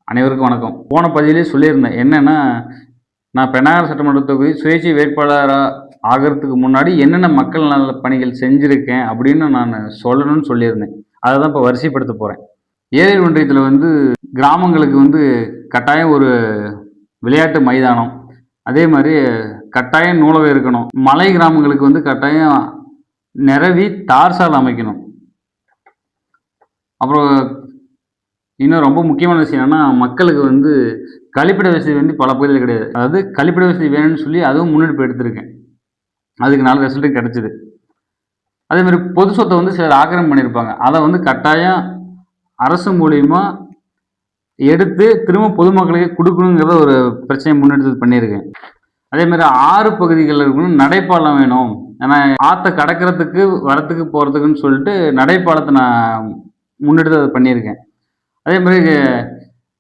அனைவருக்கும் வணக்கம். போன பதிவிலே சொல்லியிருந்தேன். என்னன்னா, நான் பெண்ணாகரம் சட்டமன்ற தொகுதி சுயேட்சை வேட்பாளரா ஆகறதுக்கு முன்னாடி என்னென்ன மக்கள் நல பணிகள் செஞ்சிருக்கேன் அப்படின்னு நானு சொல்லணும்னு சொல்லியிருந்தேன். அத தான் இப்ப வரிசைப்படுத்த போறேன். ஏரியல் ஒன்றியத்தில கிராமங்களுக்கு கட்டாயம் ஒரு விளையாட்டு மைதானம், அதே மாரி கட்டாயம் நூலகம் இருக்கணும். மலை கிராமங்களுக்கு கட்டாயம் நிரவி தார் சாலை அமைக்கணும். அப்புறம் இன்னும் ரொம்ப முக்கியமான விஷயம் என்னன்னா, மக்களுக்கு கழிப்பிட வசதி பல பகுதியில கிடையாது. அதாவது கழிப்பிட வசதி வேணும்னு சொல்லி அதுவும் முன்னெடுப்பு எடுத்திருக்கேன். அதுக்கு 4 ரிசல்ட்டும் கிடைச்சது. அதே மாரி பொது சொத்த சிலர் ஆக்கிரமிப்பு பண்ணியிருப்பாங்க. அத கட்டாயம் அரசு மூலியமா எடுத்து திரும்ப பொதுமக்களுக்கு குடுக்கணுங்கிறத ஒரு பிரச்சனைய முன்னெடுத்து பண்ணியிருக்கேன். அதே மாரி ஆறு பகுதிகள்ல நடைபாலம் வேணும். ஏன்னா ஆத்த கடக்கிறதுக்கு, வரத்துக்கு, போறதுக்குன்னு சொல்லிட்டு நடைபாலத்த நான் முன்னெடுத்து அத பண்ணியிருக்கேன். அதே மாரி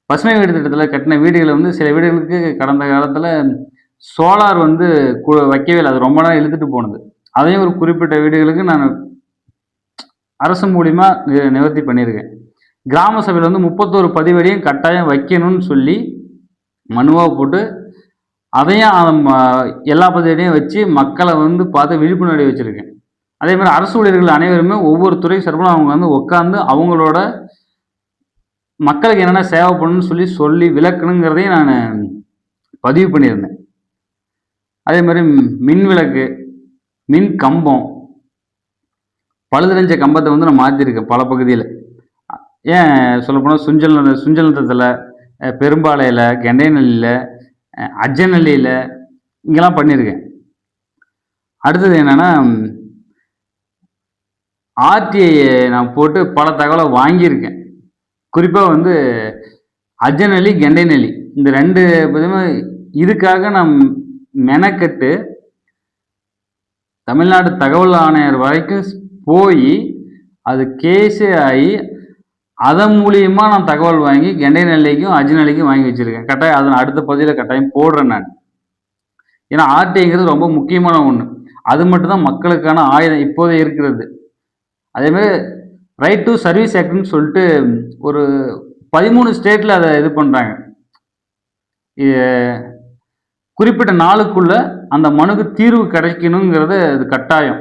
பசுமை வீடு திட்டத்தில் கட்டின வீடுகள சில வீடுகளுக்கு கடந்த காலத்துல சோலார் வைக்கவே இல்ல. அது ரொம்ப நாள் இழுத்துட்டு போனது. அதையும் ஒரு குறிப்பிட்ட வீடுகளுக்கு நானு அரசு மூலியமா நிவர்த்தி பண்ணியிருக்கேன். கிராம சபையில 31 பதிவேடையும் கட்டாயம் வைக்கணும்னு சொல்லி மனுவா போட்டு, அதையும் எல்லா பதிவேடையும் வச்சு மக்கள பார்த்து விழிப்புணர்வு வச்சிருக்கேன். அதே மாரி அரசு ஊழியர்கள் அனைவருமே ஒவ்வொரு துறை சார்பிலும் அவங்க உட்கார்ந்து அவங்களோட மக்களுக்கு என்னென்ன சேவை பண்ணணும்னு சொல்லி விளக்கணுங்கிறதையும் நானு பதிவு பண்ணியிருந்தேன். அதே மாரி மின் விளக்கு, மின் கம்பம், பழுதடைஞ்ச கம்பத்த நான் மாத்திருக்கேன் பல பகுதியில. ஏன் சொல்லப்போனா சுஞ்சல் நிலத்துல, பெரும்பாலையில, கெண்டைநல்லியில, அஜநல்லியில இங்கெல்லாம் பண்ணியிருக்கேன். அடுத்தது என்னன்னா, ஆர்டிஐ நான் போட்டு பல தகவல வாங்கியிருக்கேன். குறிப்பா அஜநல்லி, கெண்டைநல்லி இந்த 2 இதுக்காக நான் மெனக்கெட்டு தமிழ்நாடு தகவல் ஆணையர் வரைக்கும் போய் அது கேஸே ஆகி அதன் மூலியமா நான் தகவல் வாங்கி கெண்டைநல்லிக்கும், அஜநல்லிக்கும் வாங்கி வச்சிருக்கேன். கட்டாயம் அதன் அடுத்த பதிவுல கட்டாயம் போடுறேன் நான். ஏன்னா ஆர்டிஐங்கிறது ரொம்ப முக்கியமான ஒண்ணு. அது மட்டும் தான் மக்களுக்கான ஆயுதம் இப்போதே இருக்கிறது. அதே மாதிரி ரைட் டு சர்வீஸ் ஆக்ட்னு சொல்லிட்டு ஒரு 13 ஸ்டேட்ல அதை இது பண்றாங்க. குறிப்பிட்ட நாளுக்குள்ள அந்த மனுக்கு தீர்வு கிடைக்கணுங்கிறது அது கட்டாயம்.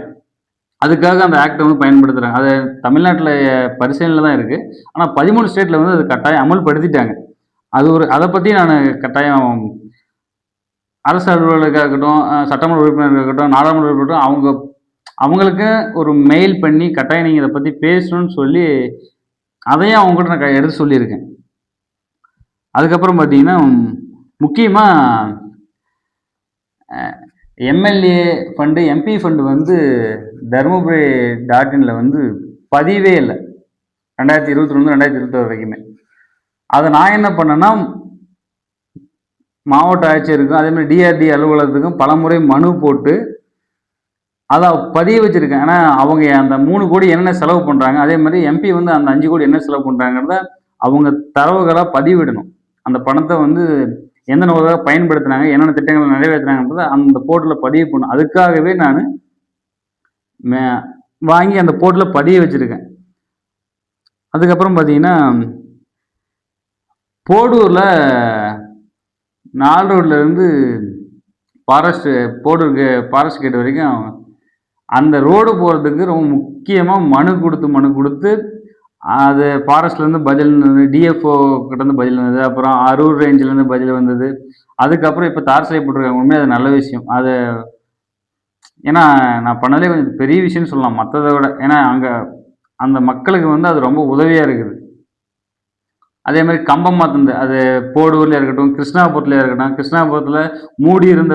அதுக்காக அந்த ஆக்ட் பயன்படுத்துறாங்க. அது தமிழ்நாட்டில் பரிசீலனையில தான் இருக்கு. ஆனால் 13 ஸ்டேட்ல அது கட்டாயம் அமல்படுத்திட்டாங்க. அதை பத்தி நான் கட்டாயம் அரசு அலுவலர்களாக இருக்கட்டும், சட்டமன்ற உறுப்பினர்கள் இருக்கட்டும், நாடாளுமன்ற உறுப்பினர்கள் அவங்களுக்கு ஒரு மெயில் பண்ணி கட்டாயம் நீங்க இதை பத்தி பேசணும்னு சொல்லி அதையும் அவங்ககிட்ட நான் எடுத்து சொல்லியிருக்கேன். அதுக்கப்புறம் பார்த்தீங்கன்னா, முக்கியமா MLA fund, MP fund Dharmapuri .inல பதிவே இல்லை. 2022 2026 வரைக்குமே. அதை நான் என்ன பண்ணேன்னா, மாவட்ட ஆட்சியருக்கும் அதே மாதிரி டிஆர்டி அலுவலகத்துக்கும் பலமுறை மனு போட்டு அதை பதிய வச்சிருக்கேன். ஏன்னா அவங்க அந்த 3 கோடி என்னென்ன செலவு பண்றாங்க, அதே மாதிரி எம்பி அந்த 5 கோடி என்ன செலவு பண்றாங்கிறத அவங்க தரவுகளா பதிவிடணும். அந்த பணத்தை எந்த நோக்காக பயன்படுத்தினாங்க, என்னென்ன திட்டங்களை நிறைவேற்றினாங்கன்றத அந்த போர்ட்டல பதிவு பண்ணும். அதுக்காகவே நான் வாங்கி அந்த போர்ட்டல பதிய வச்சிருக்கேன். அதுக்கப்புறம் பார்த்தீங்கன்னா, போடூர்ல 4 ரோட்ல இருந்து போடூர் ஃபாரஸ்ட் கேட் வரைக்கும் அந்த ரோடு போறதுக்கு ரொம்ப முக்கியமா மனு கொடுத்து அது ஃபாரஸ்ட்ல இருந்து பதில் வந்தது, டிஎஃப்ஓ கிட்ட இருந்து பதில் வந்தது, அப்புறம் அரூர் ரேஞ்சில இருந்து பதில் வந்தது. அதுக்கப்புறம் இப்ப தார் சாலை போட்டிருக்காங்க. உண்மையா அது நல்ல விஷயம். அது ஏன்னா நான் பண்ணதே கொஞ்சம் பெரிய விஷயம்னு சொல்லலாம் மற்றதை விட. ஏன்னா அங்க அந்த மக்களுக்கு அது ரொம்ப உதவியா இருக்குது. அதே மாதிரி கம்பம் மாத்துனது, அது போடூர்ல இருக்கட்டும், கிருஷ்ணாபுரத்துல இருக்கட்டும். கிருஷ்ணாபுரத்துல மூடி இருந்த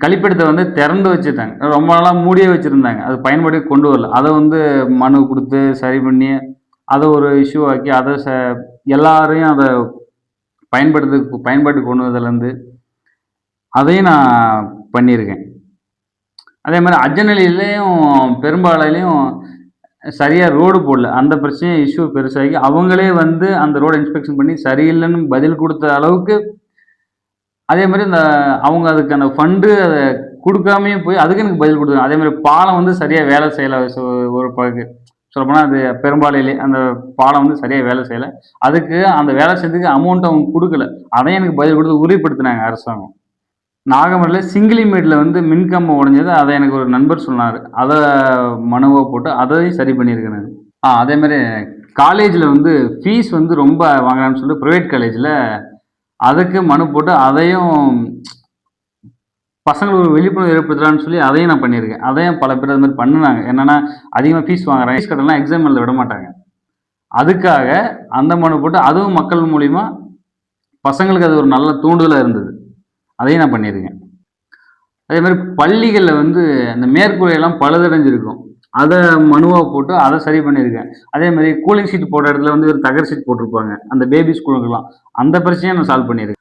கழிப்பிடத்தை திறந்து வச்சுட்டாங்க. ரொம்ப நாளா மூடியே வச்சிருந்தாங்க. அது பயன்பாட்டுக்கு கொண்டு வரல. அதை மனு கொடுத்து சரி பண்ணி அதை ஒரு இஷ்யூ ஆக்கி அதை எல்லாரையும் அதை பயன்பாட்டுக்கு கொண்டு வந்ததுலேருந்து அதையும் நான் பண்ணியிருக்கேன். அதே மாதிரி அஜநலிலையும் பெரும்பாலையிலையும் சரியா ரோடு போடல. அந்த பிரச்சனையும் இஷ்யூ பெருசாகி அவங்களே அந்த ரோடு இன்ஸ்பெக்ஷன் பண்ணி சரியில்லைன்னு பதில் கொடுத்த அளவுக்கு. அதே மாதிரி அவங்க அதுக்கு அந்த ஃபண்டு அதை கொடுக்காமையே போய் அதுக்கு எனக்கு பதில் கொடுத்தாங்க. அதே மாதிரி பாலம் சரியா வேலை செய்யல ஒரு பகுதி. சொல்லப்போனால் அது பெரும்பாலையிலே அந்த பாலம் வந்து சரியாக வேலை செய்யலை. அதுக்கு அந்த வேலை செய்யறதுக்கு அமௌண்ட் அவங்க கொடுக்கல. அதையும் எனக்கு பதில் கொடுத்து உறுதிப்படுத்தினாங்க அரசாங்கம். நாகமரில் சிங்கிளிமேட்டில் வந்து மின்கம்பம் உடைஞ்சது. அதை எனக்கு ஒரு நண்பர் சொன்னார். அதை மனுவை போட்டு அதையும் சரி பண்ணியிருக்கேன் நான். அதே மாதிரி காலேஜில் வந்து ஃபீஸ் வந்து ரொம்ப வாங்குறான்னு சொல்லிட்டு ப்ரைவேட் காலேஜில் அதுக்கு மனு போட்டு அதையும் பசங்களுக்கு ஒரு விழிப்புணர்வு ஏற்படுத்தலான்னு சொல்லி அதையும் நான் பண்ணியிருக்கேன். அதையும் பல பேர் அது மாதிரி பண்ணுனாங்க. என்னன்னா அதிகமாக ஃபீஸ் வாங்குறாங்க, ஃபீஸ் கட்டலாம் எக்ஸாம் எழுத விட மாட்டாங்க. அதுக்காக அந்த மனு போட்டு அதுவும் மக்கள் மூலிமா பசங்களுக்கு அது ஒரு நல்ல தூண்டுதலாக இருந்தது. அதையும் நான் பண்ணியிருக்கேன். அதே மாதிரி பள்ளிகளில் வந்து அந்த மேற்கூரையெல்லாம் பழுதடைஞ்சிருக்கும். அதை மனுவாக போட்டு அதை சரி பண்ணியிருக்கேன். அதே மாதிரி கூலிங் ஷீட் போட்ட இடத்துல வந்து ஒரு தகர ஷீட் போட்டிருப்பாங்க அந்த பேபி ஸ்கூலுக்கெல்லாம். அந்த பிரச்சனையை நான் சால்வ் பண்ணியிருக்கேன்.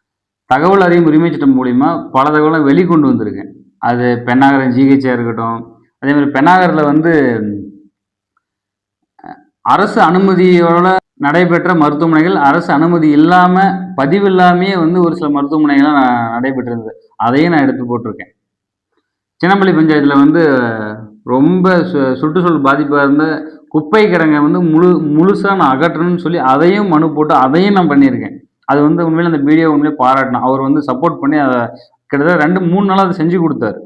தகவல் அறியும் உரிமை சட்டம் மூலிமா பல தகவலை வெளிக்கொண்டு வந்திருக்கேன். அது பெண்ணாகரம் ஜிஹெச்சாக இருக்கட்டும். அதே மாதிரி பெண்ணாகரத்தில் வந்து அரசு அனுமதியோட நடைபெற்ற மருத்துவமனைகள், அரசு அனுமதி இல்லாமல் பதிவு இல்லாமையே வந்து ஒரு சில மருத்துவமனைகள்லாம் நடைபெற்றிருந்தது. அதையும் நான் எடுத்து போட்டிருக்கேன். சின்னப்பள்ளி பஞ்சாயத்தில் வந்து ரொம்ப சுற்றுச்சூழல் பாதிப்பாக இருந்த குப்பை கிடங்கை வந்து முழுசாக நான் அகற்றணும்னு சொல்லி அதையும் மனு போட்டு அதையும் நான் பண்ணியிருக்கேன். அது வந்து உண்மையிலே அந்த வீடியோ உண்மையிலே பாராட்டணும். அவர் வந்து சப்போர்ட் பண்ணி அதை கிட்டத்தட்ட 2-3 நாளாக அதை செஞ்சு கொடுத்தாரு.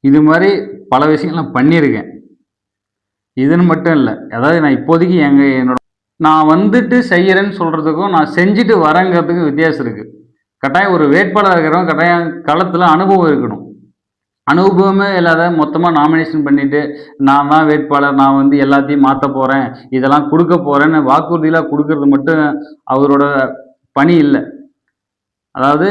இது மாதிரி பல விஷயங்கள் நான் பண்ணியிருக்கேன். இதுன்னு மட்டும் இல்லை, அதாவது நான் இப்போதைக்கு என்னோட நான் வந்துட்டு செய்கிறேன்னு சொல்கிறதுக்கும் நான் செஞ்சுட்டு வரேங்கிறதுக்கும் வித்தியாசம் இருக்குது. கட்டாயம் ஒரு வேட்பாளர் இருக்கிறவங்க கட்டாயம் களத்தில் அனுபவம் இருக்கணும். அனுபவமே இல்லாத மொத்தமாக நாமினேஷன் பண்ணிவிட்டு நான் தான் வேட்பாளர், நான் வந்து எல்லாத்தையும் மாற்ற போகிறேன், இதெல்லாம் கொடுக்க போகிறேன்னு வாக்குறுதியெலாம் கொடுக்கறது மட்டும் அவரோட பணி இல்லை. அதாவது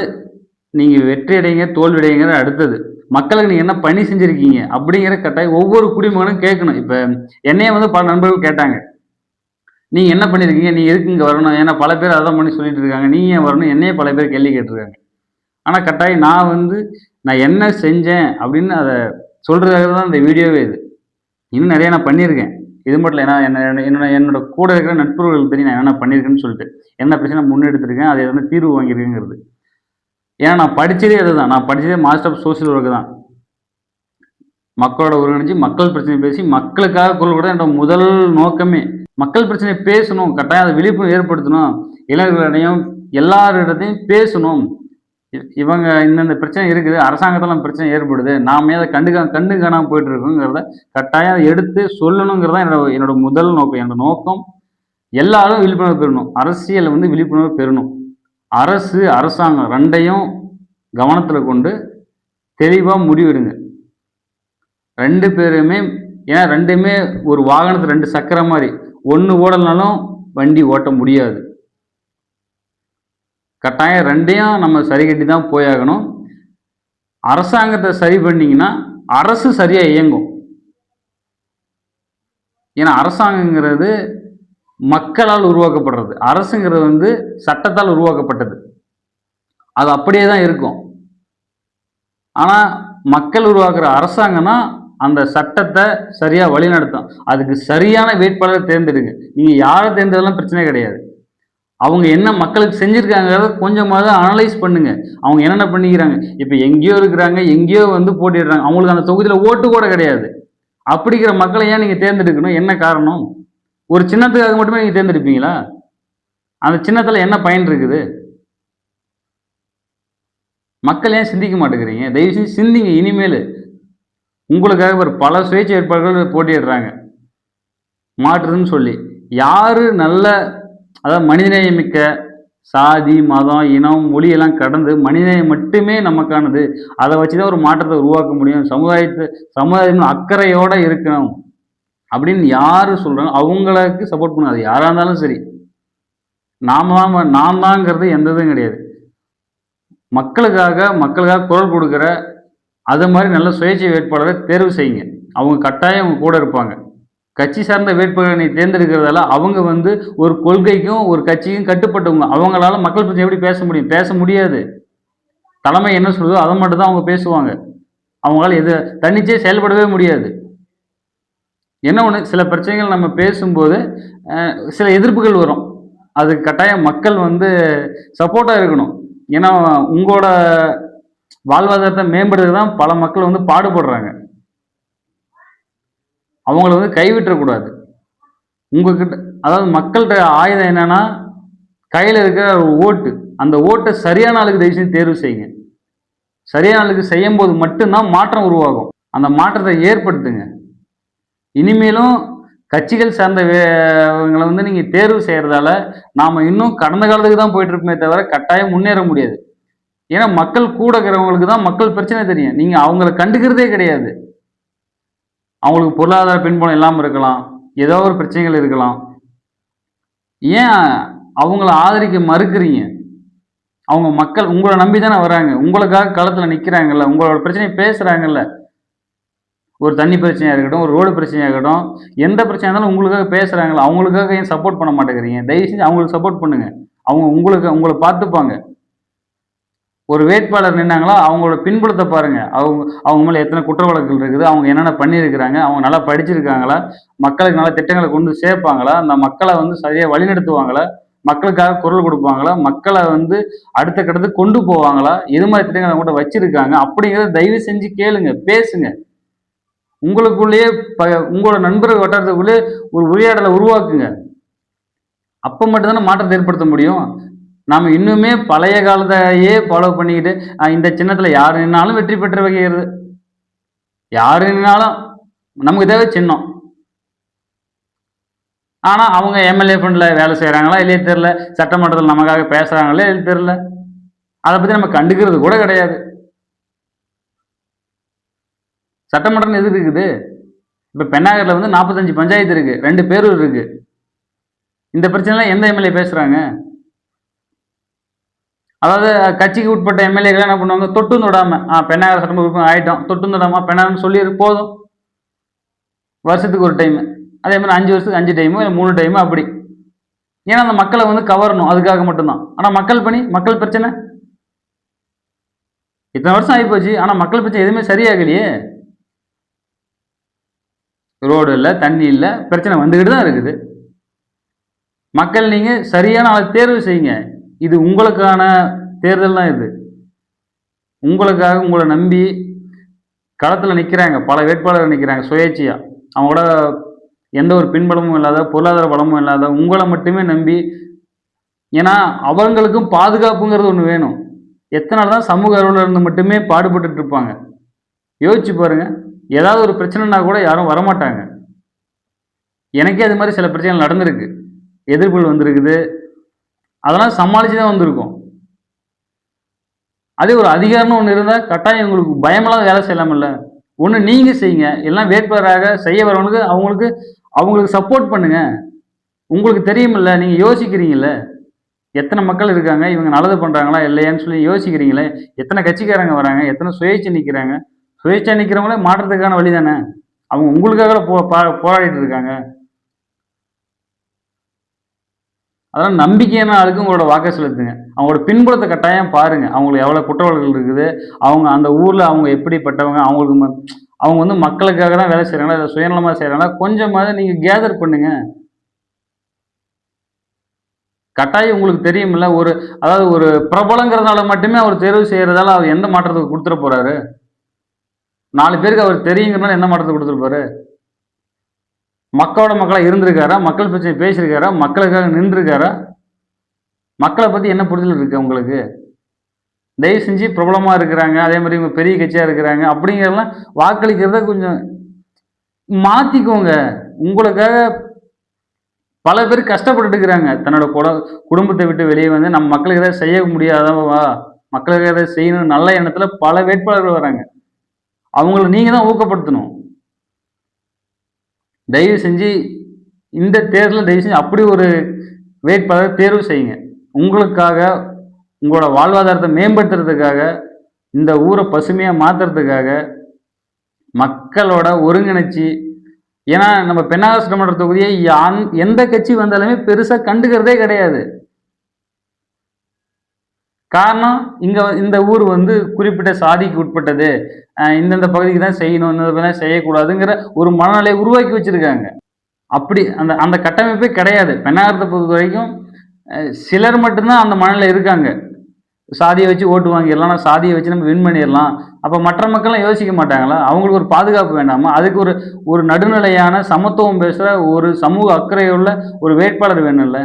நீங்கள் வெற்றி அடைங்க தோல்வி அடைங்கிற அடுத்தது மக்களுக்கு நீங்கள் என்ன பணி செஞ்சுருக்கீங்க அப்படிங்கிற கட்டாயம் ஒவ்வொரு குடிமகனும் கேட்கணும். இப்போ என்னையே வந்து பல நண்பர்கள் கேட்டாங்க, நீங்கள் என்ன பண்ணியிருக்கீங்க, நீங்கள் எதுக்கு இங்கே வரணும், ஏன்னா பல பேர் அதான் பண்ணி சொல்லிட்டு இருக்காங்க, நீங்கள் ஏன் வரணும், என்னையே பல பேர் கேள்வி கேட்டிருக்காங்க. ஆனால் கட்டாயம் நான் என்ன செஞ்சேன் அப்படின்னு அதை சொல்கிறதுக்காக தான் இந்த வீடியோவே இது. இன்னும் நிறைய நான் பண்ணியிருக்கேன். இது மட்டும் இல்லை, ஏன்னா என்னோட கூட இருக்கிற நட்புகளுக்கு தெரியும் நான் என்னென்ன பண்ணியிருக்கேன்னு சொல்லிட்டு, என்ன பிரச்சனை முன்னெடுத்திருக்கேன், அதை எதனா தீர்வு வாங்கியிருக்கேங்கிறது. ஏன்னா நான் படித்ததே அதுதான். நான் படித்ததே மாஸ்டர் ஆஃப் சோசியல் ஒர்க்கு தான். மக்களோட ஒருங்கிணைஞ்சு மக்கள் பிரச்சனை பேசி மக்களுக்காக குரல் கூட என்னோட முதல் நோக்கமே. மக்கள் பிரச்சனை பேசணும், கட்டாயம் அதை விழிப்புணர்வு ஏற்படுத்தணும், இளைஞர்களிடையும் எல்லாரிடத்தையும் பேசணும். இவங்க இந்தந்த பிரச்சனை இருக்குது, அரசாங்கத்தில் பிரச்சனை ஏற்படுது, நாம அதை கண்டு காணாமல் போயிட்டு இருக்கோங்கிறத கட்டாயம் அதை எடுத்து சொல்லணுங்கிறதா என்னோட முதல் நோக்கம். என்னோட நோக்கம் எல்லாரும் விழிப்புணர்வு பெறணும். அரசியல் வந்து விழிப்புணர்வு பெறணும். அரசு அரசாங்கம் ரெண்டையும் கவனத்தில் கொண்டு தெளிவாக முடிவெடுங்க. 2 பேருமே, ஏன்னா ரெண்டுமே ஒரு வாகனத்து 2 சக்கரம் மாதிரி, ஒன்று ஓடலனாலும் வண்டி ஓட்ட முடியாது. கட்டாயம் 2யும் நம்ம சரி கட்டி தான் போயாகணும். அரசாங்கத்தை சரி பண்ணிங்கன்னா அரசு சரியாக இயங்கும். ஏன்னா அரசாங்கங்கிறது மக்களால் உருவாக்கப்படுறது, அரசுங்கிறது வந்து சட்டத்தால் உருவாக்கப்பட்டது. அது அப்படியே தான் இருக்கும். ஆனால் மக்கள் உருவாக்குற அரசாங்கம்னா அந்த சட்டத்தை சரியாக வழிநடத்தும். அதுக்கு சரியான வேட்பாளரை தேர்ந்தெடுங்க. நீங்கள் யாரை தேர்ந்தெடுத்தாலும் பிரச்சனை கிடையாது. அவங்க என்ன மக்களுக்கு செஞ்சுருக்காங்கிறத கொஞ்சமாவது அனலைஸ் பண்ணுங்க. அவங்க என்னென்ன பண்ணிக்கிறாங்க. இப்போ எங்கேயோ இருக்கிறாங்க, எங்கேயோ வந்து போட்டிடுறாங்க, அவங்களுக்கு அந்த தொகுதியில் ஓட்டு கூட கிடையாது. அப்படிங்கிற மக்களை ஏன் நீங்கள் தேர்ந்தெடுக்கணும்? என்ன காரணம்? ஒரு சின்னத்துக்காக மட்டுமே நீங்கள் தேர்ந்தெடுப்பீங்களா? அந்த சின்னத்தில் என்ன பயன் இருக்குது? மக்கள் ஏன் சிந்திக்க மாட்டேங்கிறீங்க? தயவு செஞ்சு சிந்திங்க. இனிமேல் உங்களுக்காக ஒரு பல சுயேட்சை வேட்பாளர்கள் போட்டியிடுறாங்க மாற்றுதுன்னு சொல்லி. யாரு நல்ல, அதாவது மனிதநேயமிக்க, சாதி மதம் இனம் மொழியெல்லாம் கடந்து மனிதநேயம் மட்டுமே நமக்கானது, அதை வச்சு தான் ஒரு மாற்றத்தை உருவாக்க முடியும், சமுதாயம் அக்கறையோடு இருக்கணும் அப்படின்னு யாரு சொல்றாங்க அவங்களுக்கு சப்போர்ட் பண்ணுங்க. அது யாராக இருந்தாலும் சரி. நான் தாங்கிறது எந்த இதுவும் கிடையாது. மக்களுக்காக குரல் கொடுக்குற அது மாதிரி நல்ல சுயேட்சை வேட்பாளரை தேர்வு செய்யுங்க. அவங்க கட்டாயம் அவங்க கூட இருப்பாங்க. கட்சி சார்ந்த வேட்பாளரை நீ தேர்ந்தெடுக்கிறதால அவங்க வந்து ஒரு கொள்கைக்கும் ஒரு கட்சிக்கும் கட்டுப்பட்டவங்க. அவங்களால மக்கள் பிரச்சனை எப்படி பேச முடியும்? பேச முடியாது. தலைமை என்ன சொல்லுதோ அதை மட்டும் தான் அவங்க பேசுவாங்க. அவங்களால எது தன்னிச்சே செயல்படவே முடியாது. என்ன ஒன்று, சில பிரச்சனைகள் நம்ம பேசும்போது சில எதிர்ப்புகள் வரும். அது கட்டாயம் மக்கள் வந்து சப்போர்ட்டாக இருக்கணும். ஏன்னா உங்களோட வாழ்வாதாரத்தை மேம்படுறது தான் பல மக்கள் வந்து பாடுபடுறாங்க. அவங்கள வந்து கைவிட்டக்கூடாது. உங்ககிட்ட அதாவது மக்கள்கிட்ட ஆயுதம் என்னன்னா கையில் இருக்கிற ஒரு ஓட்டு. அந்த ஓட்டை சரியான ஆளுக்கு தயவு செஞ்சு தேர்வு செய்யுங்க. சரியான ஆளுக்கு செய்யும் போது மட்டும்தான் மாற்றம் உருவாகும். அந்த மாற்றத்தை ஏற்படுத்துங்க. இனிமேலும் கட்சிகள் சார்ந்த இவங்களை வந்து நீங்க தேர்வு செய்யறதால நாம இன்னும் கடந்த காலத்துக்கு தான் போயிட்டு இருப்போமே தவிர கட்டாயம் முன்னேற முடியாது. ஏன்னா மக்கள் கூட இருக்கிறவங்களுக்கு தான் மக்கள் பிரச்சனை தெரியும். நீங்க அவங்களை கண்டுக்கிறதே கிடையாது. அவங்களுக்கு பொருளாதார பின்புலம் இல்லாமல் இருக்கலாம், ஏதோ ஒரு பிரச்சனைகள் இருக்கலாம். ஏன் அவங்கள ஆதரிக்க மறுக்கிறீங்க? அவங்க மக்கள் உங்களை நம்பி தானே வராங்க. உங்களுக்காக களத்தில் நிற்கிறாங்கல்ல, உங்களோட பிரச்சனையை பேசுறாங்கல்ல. ஒரு தண்ணி பிரச்சனையாக இருக்கட்டும், ஒரு ரோடு பிரச்சனையாக இருக்கட்டும், எந்த பிரச்சனையாக இருந்தாலும் உங்களுக்காக பேசுகிறாங்களா, அவங்களுக்காக ஏன் சப்போர்ட் பண்ண மாட்டேங்கிறீங்க? தயவு செஞ்சு அவங்களுக்கு சப்போர்ட் பண்ணுங்க. அவங்க உங்களை பார்த்துப்பாங்க. ஒரு வேட்பாளர் நின்னாங்களா, அவங்களோட பின்புலத்தை பாருங்க. அவங்க மேலே எத்தனை குற்ற வழக்குகள் இருக்குது, அவங்க என்னென்ன பண்ணியிருக்கிறாங்க, அவங்க நல்லா படிச்சிருக்காங்களா, மக்களுக்கு நல்ல திட்டங்களை கொண்டு சேர்ப்பாங்களா, அந்த மக்களை வந்து சரியாக வழிநடத்துவாங்களா, மக்களுக்காக குரல் கொடுப்பாங்களா, மக்களை வந்து அடுத்த கட்டத்துக்கு கொண்டு போவாங்களா, எது மாதிரி திட்டங்களை கூட வச்சிருக்காங்க அப்படிங்கிறத தயவு செஞ்சு கேளுங்க, பேசுங்க. உங்களுக்குள்ளேயே உங்களோட நண்பர்கள் வட்டாரத்துக்குள்ளே ஒரு உரையாடலை உருவாக்குங்க. அப்போ மட்டும்தானே மாற்றத்தை ஏற்படுத்த முடியும். நாம் இன்னுமே பழைய காலத்தையே ஃபாலோ பண்ணிக்கிட்டு இந்த சின்னத்தில் யார் நின்னாலும் வெற்றி பெற்று வைக்கிறது, யார் நின்னாலும் நமக்கு தேவை சின்னம். ஆனால் அவங்க எம்எல்ஏ ஃபண்டில் வேலை செய்கிறாங்களா இல்லையே தெரில, சட்டமன்றத்தில் நமக்காக பேசுகிறாங்களே இல்லையே தெரில, அதை பற்றி நம்ம கண்டுக்கிறது கூட கிடையாது. சட்டமன்றம் எது இருக்குது? இப்போ பெண்ணாகரில் வந்து 45 பஞ்சாயத்து இருக்கு, 2 பேரூர் இருக்கு. இந்த பிரச்சனைலாம் எந்த எம்எல்ஏ பேசுறாங்க? அதாவது கட்சிக்கு உட்பட்ட எம்எல்ஏகள் என்ன பண்ணுவாங்க, தொட்டும் தொடாம பெண்ணாகர சட்டமன்ற உறுப்பினர் ஆயிட்டோம், தொட்டும் தொடாம பெண்ணாகரம் சொல்லி போதும், வருஷத்துக்கு ஒரு டைம், அதே மாதிரி 5 வருஷத்துக்கு 5 டைமோ இல்லை 3 டைமோ அப்படி. ஏன்னா அந்த மக்களை வந்து கவரணும், அதுக்காக மட்டும்தான். ஆனால் மக்கள் பணி, மக்கள் பிரச்சனை இத்தனை வருஷம் ஆகிப்போச்சு, ஆனால் மக்கள் பிரச்சனை எதுவுமே சரியாகலையே. ரோடு இல்லை, தண்ணி இல்லை, பிரச்சனை வந்துக்கிட்டு தான் இருக்குது. மக்கள் நீங்கள் சரியான ஆளை தேர்வு செய்யுங்க. இது உங்களுக்கான தேர்தல் தான். இது உங்களுக்காக உங்களை நம்பி களத்தில் நிற்கிறாங்க, பல வேட்பாளர்கள் நிற்கிறாங்க சுயேட்சையா. அவங்களோட எந்த ஒரு பின்பலமும் இல்லாத, பொருளாதார பலமும் இல்லாத உங்களை மட்டுமே நம்பி. ஏன்னா அவங்களுக்கும் பாதுகாப்புங்கிறது ஒன்று வேணும். எத்தனை நாள் தான் சமூக அளவில் இருந்து மட்டுமே பாடுபட்டு இருப்பாங்க? யோசிச்சு பாருங்க. ஏதாவது ஒரு பிரச்சனைனா கூட யாரும் வரமாட்டாங்க. எனக்கே அது மாதிரி சில பிரச்சனைகள் நடந்திருக்கு, எதிர்ப்புகள் வந்திருக்குது, அதெல்லாம் சமாளிச்சு தான் வந்திருக்கும். அதே ஒரு அதிகாரம்னு ஒன்று இருந்தால் கட்டாயம் உங்களுக்கு பயமெல்லாம் வேலை செய்யலாமில்ல. ஒன்று நீங்கள் செய்யுங்க, எல்லாம் வேட்பாளராக செய்ய வரவனுக்கு அவங்களுக்கு சப்போர்ட் பண்ணுங்க. உங்களுக்கு தெரியுமில்ல, நீங்கள் யோசிக்கிறீங்கள, எத்தனை மக்கள் இருக்காங்க, இவங்க நல்லது பண்ணுறாங்களா இல்லையான்னு சொல்லி யோசிக்கிறீங்களே. எத்தனை கட்சிக்காரங்க வராங்க, எத்தனை சுயேட்சை நிற்கிறாங்க. சுயேட்சை நிற்கிறவங்களே மாற்றத்துக்கான வழி தானே. அவங்க உங்களுக்காக போராடிட்டு இருக்காங்க. அதெல்லாம் நம்பிக்கையான ஆளுக்கு உங்களோட வாக்கை செலுத்துங்க. அவங்களோட பின்புலத்தை கட்டாயம் பாருங்க. அவங்களுக்கு எவ்வளோ குற்ற வழக்குகள் இருக்குது, அவங்க அந்த ஊரில் அவங்க எப்படிப்பட்டவங்க, அவங்க வந்து மக்களுக்காக தான் வேலை செய்கிறாங்களா இல்லை சுயநலமாக செய்கிறாங்களா, கொஞ்சமாவது நீங்கள் கேதர் பண்ணுங்க. கட்டாயம் உங்களுக்கு தெரியுமில்ல, அதாவது ஒரு பிரபலங்கிறதுனால மட்டுமே அவர் தேர்வு செய்யறதால அவர் எந்த மாற்றத்துக்கு கொடுத்துட போறாரு? 4 பேருக்கு அவர் தெரியுங்கிறனால எந்த மாற்றத்தை கொடுத்துருப்பாரு? மக்களோட மக்களாக இருந்திருக்காரா? மக்கள் பிரச்சனை பேசியிருக்காரா? மக்களுக்காக நின்றுருக்காரா? மக்களை பற்றி என்ன புரிதல் இருக்கு உங்களுக்கு? தயவு செஞ்சு பிரபலமாக இருக்கிறாங்க, அதே மாதிரி இவங்க பெரிய கட்சியாக இருக்கிறாங்க அப்படிங்கிறதெல்லாம் வாக்களிக்கிறத கொஞ்சம் மாற்றிக்கோங்க. உங்களுக்காக பல பேர் கஷ்டப்பட்டு இருக்கிறாங்க. தன்னோட குடும்பத்தை விட்டு வெளியே வந்து நம்ம மக்களுக்கு ஏதாவது செய்ய முடியாதவா, மக்களுக்கு ஏதாவது செய்யணும் நல்ல எண்ணத்தில் பல வேட்பாளர்கள் வராங்க. அவங்கள நீங்கள் தான் ஊக்கப்படுத்தணும். தயவு செஞ்சு இந்த தேர்தலில் தயவு செஞ்சு அப்படி ஒரு வேட்பாளரை தேர்வு செய்யுங்க. உங்களுக்காக, உங்களோட வாழ்வாதாரத்தை மேம்படுத்துறதுக்காக, இந்த ஊரை பசுமையாக மாற்றுறதுக்காக, மக்களோட ஒருங்கிணைச்சி. ஏன்னா நம்ம பெண்ணாகர சட்டமன்ற தொகுதியை எந்த கட்சி வந்தாலுமே பெருசாக கண்டுக்கிறதே கிடையாது. காரணம், இந்த ஊர் வந்து குறிப்பிட்ட சாதிக்கு உட்பட்டது, இந்தந்த பகுதிக்கு தான் செய்யணும், இந்த செய்யக்கூடாதுங்கிற ஒரு மனநிலையை உருவாக்கி வச்சிருக்காங்க. அப்படி அந்த கட்டமைப்பே கிடையாது. பெண்ணாகரத்தை பொறுத்த வரைக்கும் சிலர் மட்டும்தான் அந்த மனநிலை இருக்காங்க. சாதியை வச்சு ஓட்டு வாங்கிடலாம், சாதியை வச்சு நம்ம வின் பண்ணிடலாம். அப்போ மற்ற மக்கள்லாம் யோசிக்க மாட்டாங்களா? அவங்களுக்கு ஒரு பாதுகாப்பு வேண்டாமா? அதுக்கு ஒரு ஒரு நடுநிலையான சமத்துவம் பேசுகிற ஒரு சமூக அக்கறையுள்ள ஒரு வேட்பாளர் வேணும்ல.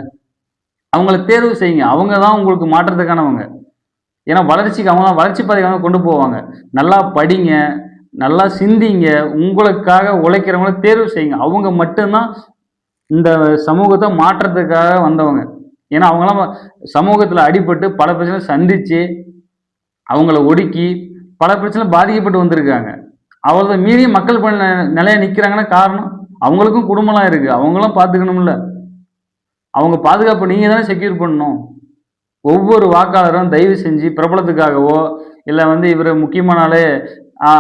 அவங்கள தேர்வு செய்யுங்க. அவங்க தான் உங்களுக்கு மாற்றத்துக்கானவங்க. ஏன்னா வளர்ச்சிக்கு அவங்க தான் வளர்ச்சி பாதைக்கு அவங்க கொண்டு போவாங்க. நல்லா படிங்க, நல்லா சிந்திங்க, உங்களுக்காக உழைக்கிறவங்கள தேர்வு செய்யுங்க. அவங்க மட்டும்தான் இந்த சமூகத்தை மாற்றத்துக்காக வந்தவங்க. ஏன்னா அவங்கலாம் சமூகத்தில் அடிபட்டு பல பிரச்சனை சந்திச்சு அவங்கள ஒடுக்கி பல பிரச்சனை பாதிக்கப்பட்டு வந்திருக்காங்க. அவ்வளோ மீறி மக்கள் நிலைய நிற்கிறாங்கன்னா காரணம் அவங்களுக்கும் குடும்பம்லாம் இருக்கு. அவங்களும் பார்த்துக்கணும்ல. அவங்க பாதுகாப்பு நீங்க தானே செக்யூர் பண்ணணும். ஒவ்வொரு வாக்காளரும் தயவு செஞ்சு பிரபலத்துக்காகவோ, இல்ல இவரு முக்கியமான ஆளு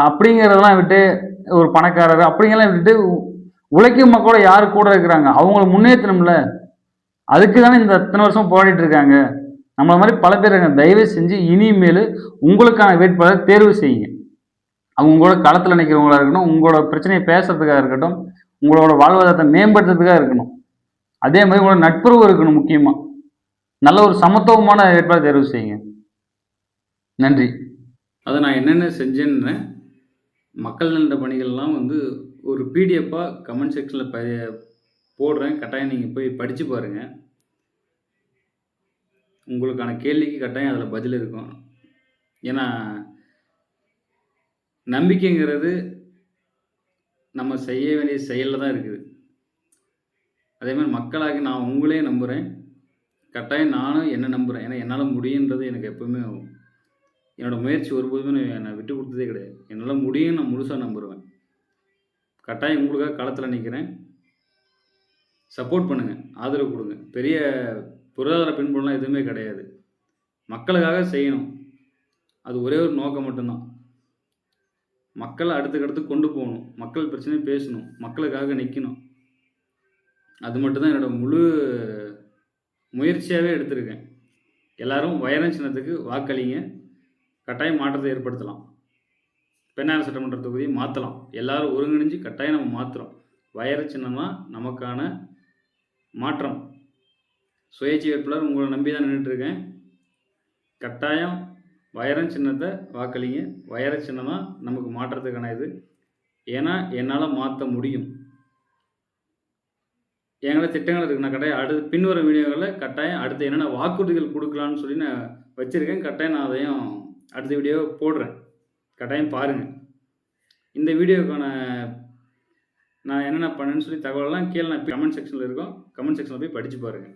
அப்படிங்கிறதெல்லாம் விட்டு ஒரு பணக்காரர் அப்படிங்கலாம் விட்டுட்டு உழைக்கும் மக்களோட யாரு கூட இருக்கிறாங்க? அவங்கள முன்னேற்றணும்ல. அதுக்கு தானே இந்த இத்தனை வருஷம் போராடிட்டு இருக்காங்க. நம்மள மாரி பல பேர் இருக்காங்க. தயவு செஞ்சு இனிமேலு உங்களுக்கான வேட்பாளர் தேர்வு செய்யுங்க. அவங்க உங்களோட களத்துல நிக்கிறவங்களா இருக்கட்டும், உங்களோட பிரச்சனைய பேசுறதுக்காக இருக்கட்டும், உங்களோட வாழ்வாதாரத்தை மேம்படுத்துறதுக்காக இருக்கணும். அதே மாரி உங்களோட நட்புறவு இருக்கணும் முக்கியமா. நல்ல ஒரு சமத்துவமான வேட்பாளர் தேர்வு செய்யுங்க. நன்றி. அதை நான் என்னென்ன செஞ்சேன்னு மக்கள் நல பணிகள்லாம் ஒரு பிடிஎஃப்பாக கமெண்ட் செக்ஷனில் போடுறேன். கட்டாயம் நீங்கள் போய் படித்து பாருங்கள். உங்களுக்கான கேள்விக்கு கட்டாயம் அதில் பதில் இருக்கும். ஏன்னா நம்பிக்கைங்கிறது நம்ம செய்ய வேண்டிய செயலில் தான் இருக்குது. அதே மாதிரி மக்களாகி நான் உங்களே நம்புகிறேன். கட்டாயம் நானும் என்ன நம்புகிறேன். ஏன்னா என்னால் முடியுன்றது எனக்கு எப்பவுமே என்னோடய முயற்சி ஒருபோதுமே நான் விட்டு கொடுத்ததே கிடையாது. என்னால் முடியும், நான் முழுசாக நம்புவேன். கட்டாயம் உங்களுக்காக களத்தில் நிற்கிறேன். சப்போர்ட் பண்ணுங்கள், ஆதரவு கொடுங்க. பெரிய பொருளாதார பின்புலம்லாம் எதுவுமே கிடையாது. மக்களுக்காக செய்யணும். அது ஒரே ஒரு நோக்கம் மட்டும்தான். மக்களை அடுத்துக்கடுத்து கொண்டு போகணும். மக்கள் பிரச்சனையை பேசணும். மக்களுக்காக நிற்கணும். அது மட்டும்தான் என்னோட முழு முயற்சியாகவே எடுத்திருக்கேன். எல்லாரும் வைரம் சின்னத்துக்கு வாக்களிங்க. கட்டாயம் மாற்றத்தை ஏற்படுத்தலாம். பெண்ணாயிரம் சட்டமன்ற தொகுதியை மாற்றலாம். எல்லாரும் ஒருங்கிணைஞ்சு கட்டாயம் நம்ம மாற்றுறோம். வைர சின்னம் தான் நமக்கான மாற்றம். சுயேட்சை வேட்பாளர் உங்களை நம்பி தான் நின்றுட்டுருக்கேன். கட்டாயம் வைரம் சின்னத்தை வாக்களிங்க. வைர சின்னம் தான் நமக்கு மாற்றத்துக்கான இது. ஏன்னா என்னால் மாற்ற முடியும். எங்களை திட்டங்கள் இருக்குது. நான் கட்டாயம் அடுத்து பின்வரும் வீடியோகளில் கட்டாயம் அடுத்து என்னென்ன வாக்குறுதிகள் கொடுக்கலான்னு சொல்லி நான் வச்சுருக்கேன். கட்டாயம் நான் அதையும் அடுத்த வீடியோவை போடுறேன். கட்டாயம் பாருங்கள். இந்த வீடியோக்கான நான் என்னென்ன பண்ணேன்னு சொல்லி தகவலெல்லாம் கீழே நான் கமெண்ட் செக்ஷனில் இருக்கும். கமெண்ட் செக்ஷனில் போய் படித்து பாருங்கள்.